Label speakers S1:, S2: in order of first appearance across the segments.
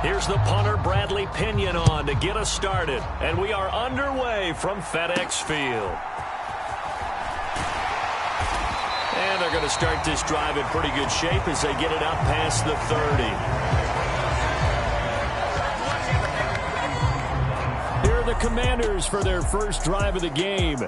S1: Here's the punter, Bradley Pinion, on to get us started. And we are underway from FedEx Field. And they're going to start this drive in pretty good shape as they get it up past the 30. Here are the Commanders for their first drive of the game.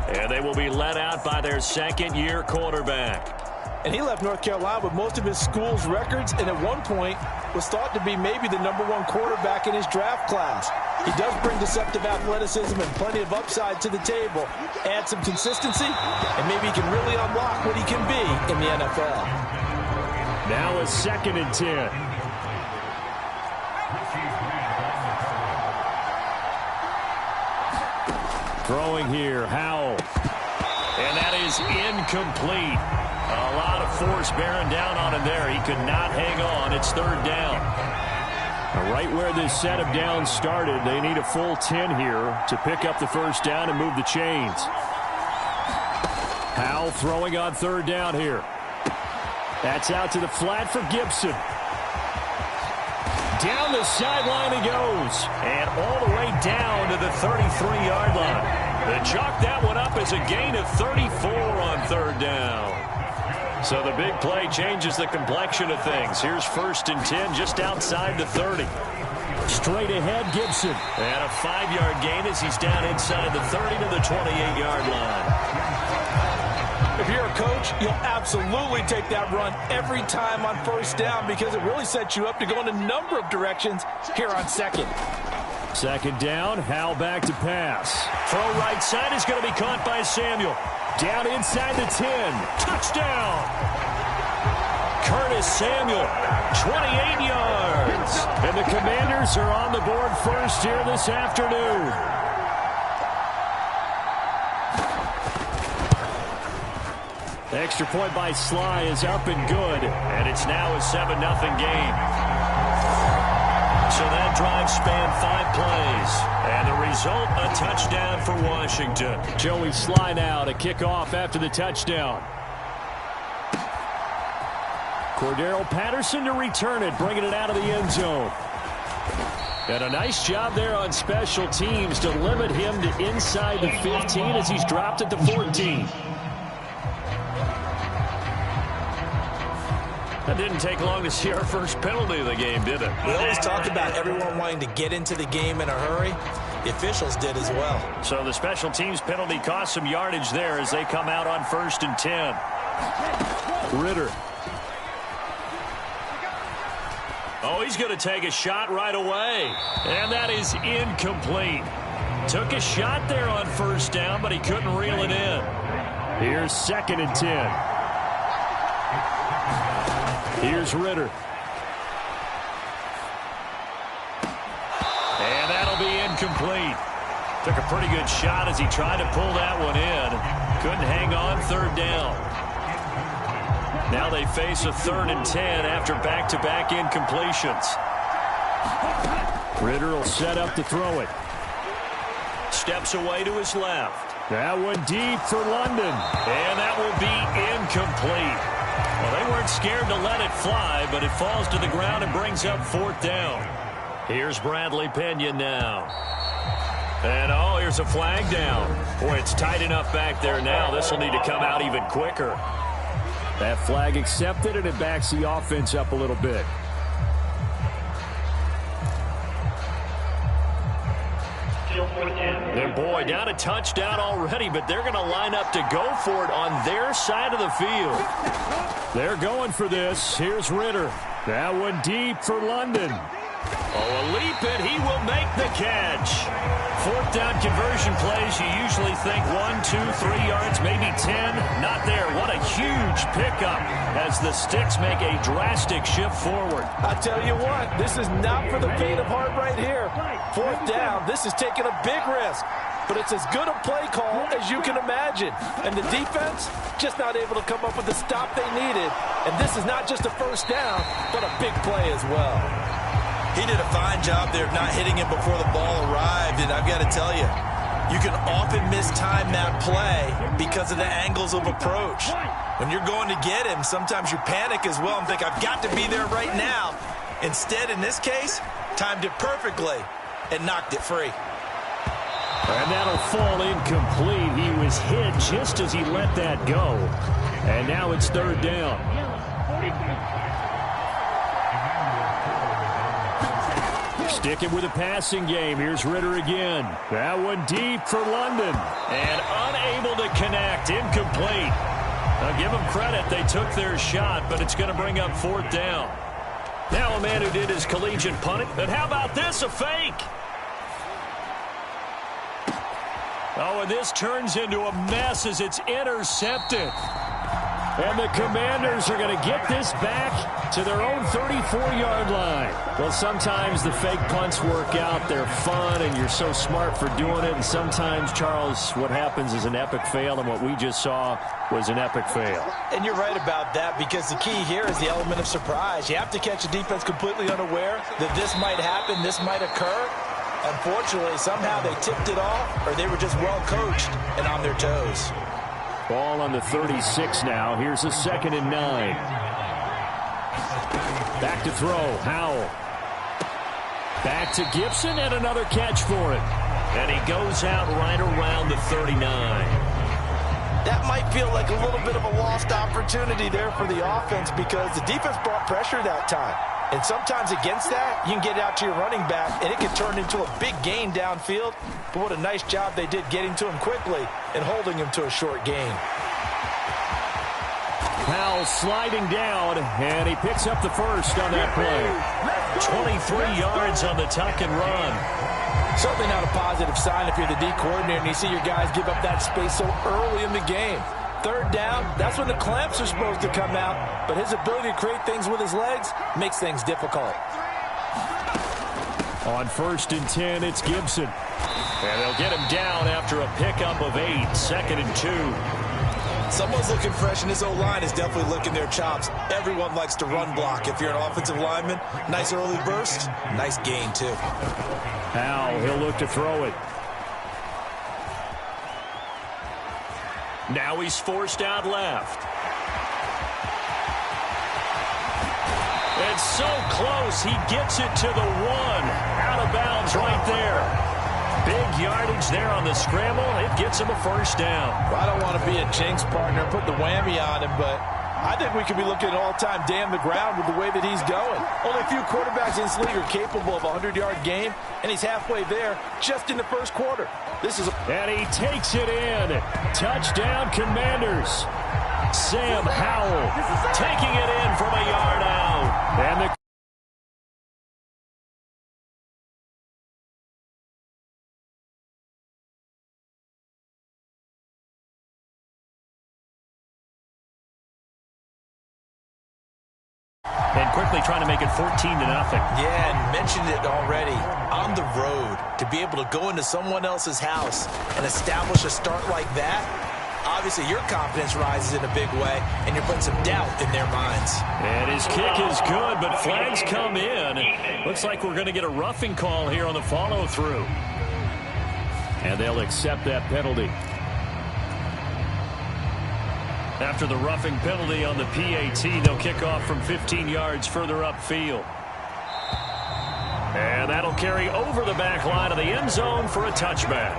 S1: And they will be led out by their second-year quarterback.
S2: And he left North Carolina with most of his school's records, and at one point was thought to be maybe the #1 quarterback in his draft class. He does bring deceptive athleticism and plenty of upside to the table. Add some consistency, and maybe he can really unlock what he can be in the NFL.
S1: Now a 2nd and 10. Throwing here, Howell. And that is incomplete. A lot of force bearing down on him there. He could not hang on. It's 3rd down. Right where this set of downs started, they need a full 10 here to pick up the first down and move the chains. Howell throwing on 3rd down here. That's out to the flat for Gibson. Down the sideline he goes. And all the way down to the 33-yard line. They chalk that one up as a gain of 34 on 3rd down. So the big play changes the complexion of things. Here's 1st and 10 just outside the 30. Straight ahead, Gibson. And a 5-yard gain as he's down inside the 30 to the 28-yard line.
S2: If you're a coach, you'll absolutely take that run every time on 1st down because it really sets you up to go in a number of directions here on 2nd.
S1: 2nd down, Howell back to pass. Throw right side is going to be caught by Samuel. Down inside the 10. Touchdown! Curtis Samuel, 28 yards. And the Commanders are on the board first here this afternoon. Extra point by Sly is up and good. And it's now a 7-0 game. So that drive spanned 5 plays. And the result, a touchdown for Washington. Joey Sly now to kick off after the touchdown. Cordero Patterson to return it, bringing it out of the end zone. And a nice job there on special teams to limit him to inside the 15 as he's dropped at the 14. That didn't take long to see our first penalty of the game, did it?
S2: We always talk about everyone wanting to get into the game in a hurry. The officials did as well.
S1: So the special teams penalty cost some yardage there as they come out on 1st and 10. Ritter. Oh, he's going to take a shot right away. And that is incomplete. Took a shot there on 1st down, but he couldn't reel it in. Here's 2nd and 10. Here's Ritter. And that'll be incomplete. Took a pretty good shot as he tried to pull that one in. Couldn't hang on 3rd down. Now they face a 3rd and 10 after back-to-back incompletions. Ritter will set up to throw it. Steps away to his left. That one deep for London. And that will be incomplete. Well, they weren't scared to let it fly, but it falls to the ground and brings up 4th down. Here's Bradley Pinion now. And, oh, here's a flag down. Boy, it's tight enough back there now. This will need to come out even quicker. That flag accepted, and it backs the offense up a little bit. And, boy, down a touchdown already, but they're going to line up to go for it on their side of the field. They're going for this. Here's Ritter. That one deep for London. Oh, a leap, and he will make the catch. 4th down conversion plays, you usually think 1, 2, 3 yards, maybe 10. Not there. What a huge pickup as the Sticks make a drastic shift forward.
S2: I tell you what, this is not for the faint of heart right here. 4th down, this is taking a big risk. But it's as good a play call as you can imagine. And the defense just not able to come up with the stop they needed. And this is not just a 1st down, but a big play as well. He did a fine job there of not hitting him before the ball arrived. And I've got to tell you, you can often mistime that play because of the angles of approach. When you're going to get him, sometimes you panic as well and think, I've got to be there right now. Instead, in this case, timed it perfectly and knocked it free.
S1: And that'll fall incomplete. He was hit just as he let that go. And now it's third down. Sticking with the passing game. Here's Ritter again. That one deep for London. And unable to connect. Incomplete. Now give them credit. They took their shot, but it's going to bring up fourth down. Now a man who did his collegiate punting. And how about this? A fake. Oh, and this turns into a mess as it's intercepted. And the Commanders are going to get this back to their own 34-yard line. Well, sometimes the fake punts work out. They're fun, and you're so smart for doing it. And sometimes, Charles, what happens is an epic fail, and what we just saw was an epic fail.
S2: And you're right about that, because the key here is the element of surprise. You have to catch a defense completely unaware that this might happen, this might occur. Unfortunately, somehow they tipped it off, or they were just well coached and on their toes.
S1: Ball on the 36 now. Here's a 2nd and 9. Back to throw. Howell. Back to Gibson, and another catch for him. And he goes out right around the 39.
S2: That might feel like a little bit of a lost opportunity there for the offense, because the defense brought pressure that time. And sometimes against that, you can get out to your running back, and it can turn into a big gain downfield. But what a nice job they did getting to him quickly and holding him to a short gain.
S1: Powell sliding down, and he picks up the first on that play. 23 yards on the tuck and run.
S2: Certainly not a positive sign if you're the D coordinator and you see your guys give up that space so early in the game. Third down, that's when the clamps are supposed to come out, but his ability to create things with his legs makes things difficult.
S1: On 1st and 10, it's Gibson. And they'll get him down after a pickup of 8, 2nd and 2.
S2: Someone's looking fresh, and this O-line is definitely licking their chops. Everyone likes to run block. If you're an offensive lineman, nice early burst, nice gain too.
S1: Powell, he'll look to throw it. Now he's forced out left. It's so close. He gets it to the 1. Out of bounds right there. Big yardage there on the scramble. It gets him a first down.
S2: Well, I don't want to be a jinx partner and put the whammy on him, but I think we could be looking at all-time damn the ground with the way that he's going. Only a few quarterbacks in this league are capable of a 100-yard game, and he's halfway there just in the first quarter.
S1: And he takes it in. Touchdown, Commanders. Sam Howell taking it in from a yard out. And the and quickly trying to make it 14-0.
S2: Yeah, and mentioned it already. On the road, to be able to go into someone else's house and establish a start like that, obviously your confidence rises in a big way, and you're putting some doubt in their minds.
S1: And his kick is good, but flags come in. Looks like we're going to get a roughing call here on the follow-through. And they'll accept that penalty. After the roughing penalty on the PAT, they'll kick off from 15 yards further upfield. And that'll carry over the back line of the end zone for a touchback.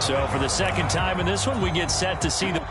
S1: So for the second time in this one, we get set to see the